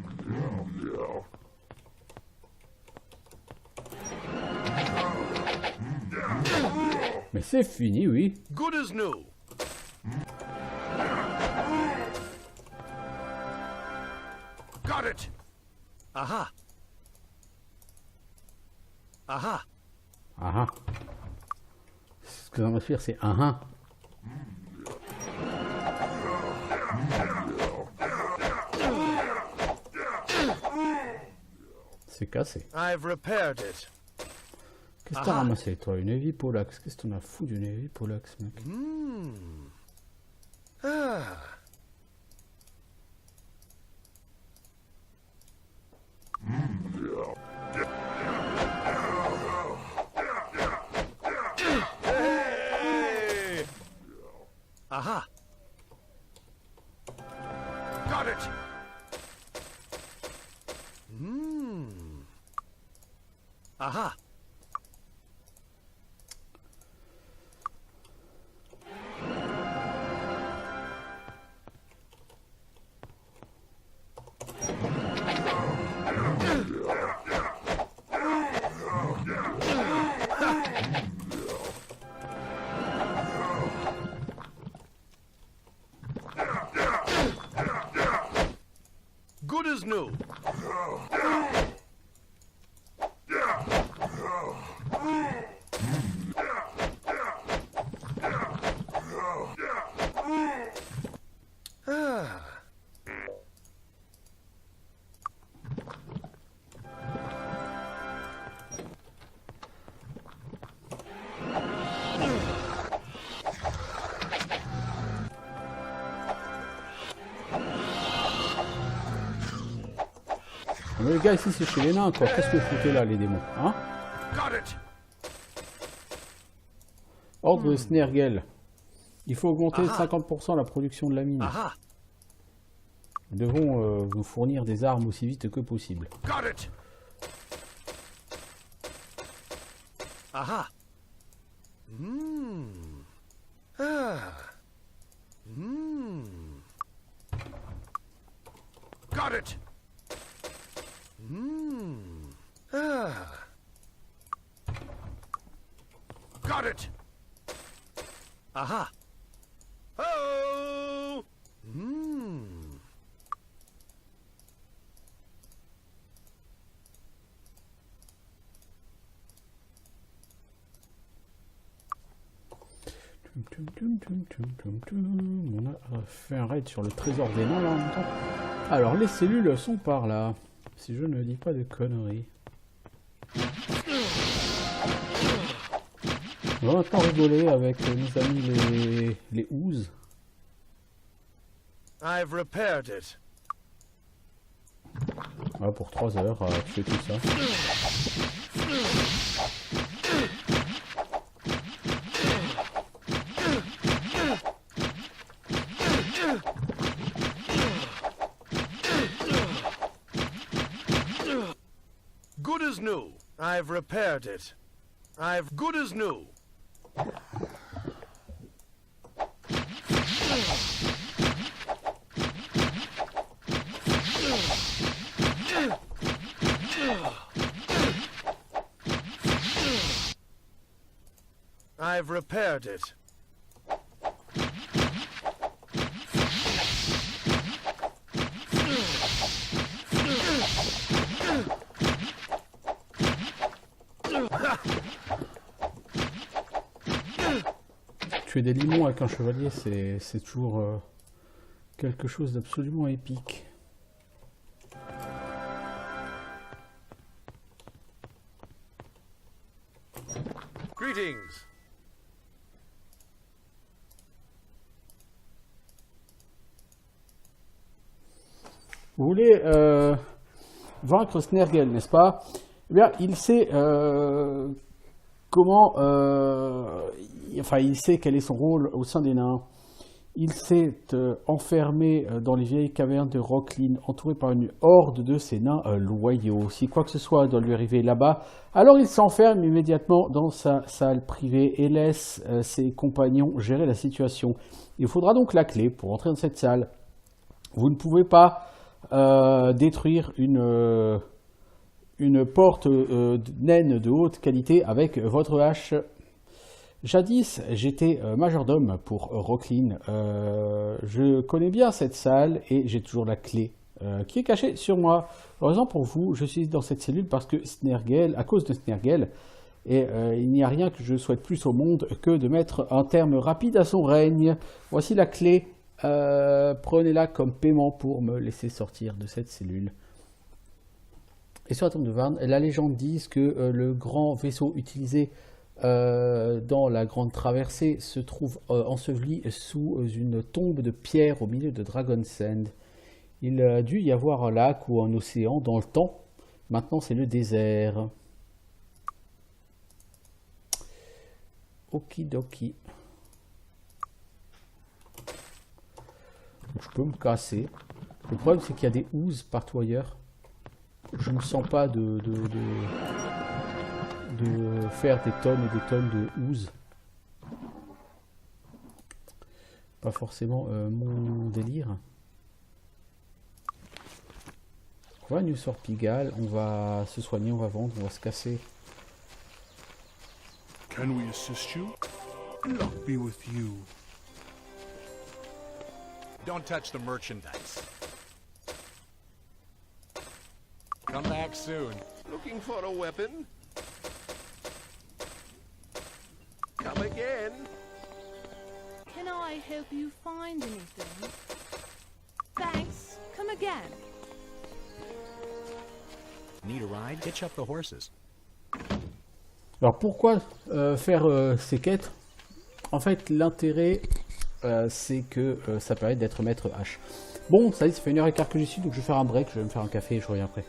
Mais c'est fini, oui. Good as new. Got it. Aha. Aha. Ah ah. Ce que ça va faire, c'est ah ah. C'est cassé. I've repaired it. Qu'est-ce que t'as ramassé, toi? Une heavy polax. Qu'est-ce que t'en as fou d'une heavy polax, mec? Ah. Aha. Got it. Aha. Good as new. Mais le gars ici c'est chez les nains quoi, qu'est-ce que vous foutez là les démons, hein? Got it. Ordre de Snergel. Il faut augmenter de 50% la production de la mine. Aha. Nous devons vous fournir des armes aussi vite que possible. Got it. Aha. Got it. Got it. Aha. Oh. On a fait un raid sur le trésor des nains là en même temps. Alors les cellules sont par là, si je ne dis pas de conneries. On va maintenant rigoler avec nos amis les ouzes. I've repaired it. Voilà, pour 3 heures, tu fais tout ça. Good as new. I've repaired it. I've good as new. I've repaired it. Tuer des limons avec un chevalier, c'est toujours quelque chose d'absolument épique. Greetings. Vous voulez vaincre Snergel, n'est-ce pas? Eh bien, il sait comment... enfin, il sait quel est son rôle au sein des nains. Il s'est enfermé dans les vieilles cavernes de Rocklin, entouré par une horde de ces nains loyaux. Si quoi que ce soit doit lui arriver là-bas, alors il s'enferme immédiatement dans sa salle privée et laisse ses compagnons gérer la situation. Il faudra donc la clé pour entrer dans cette salle. Vous ne pouvez pas détruire une porte naine de haute qualité avec votre hache. Jadis, j'étais majordome pour Rocklin. Je connais bien cette salle et j'ai toujours la clé qui est cachée sur moi. Heureusement pour vous, je suis dans cette cellule parce que Snergel, à cause de Snergel, et il n'y a rien que je souhaite plus au monde que de mettre un terme rapide à son règne. Voici la clé. Prenez-la comme paiement pour me laisser sortir de cette cellule. Et sur la tombe de Varn, la légende dit que le grand vaisseau utilisé dans la grande traversée se trouve enseveli sous une tombe de pierre au milieu de Dragonsend. Il a dû y avoir un lac ou un océan dans le temps. Maintenant, c'est le désert. Okidoki. je peux me casser. Le problème, c'est qu'il y a des ouzes partout ailleurs. Je ne sens pas de faire des tonnes et des tonnes de ouzes. Pas forcément mon délire. On va à New Thorpe Pigalle, on va se soigner, on va vendre, on va se casser. Can we assist you? Luck be with you. Don't touch the merchandise. Come back soon. Looking for a weapon? Come again. Can I help you find anything? Thanks. Come again. Need a ride? Hitch up the horses. Alors pourquoi faire ces quêtes? En fait, l'intérêt, c'est que ça permet d'être maître H. Bon, ça y est, ça fait 1h15 que j'y suis, donc je vais faire un break, je vais me faire un café et je reviens après.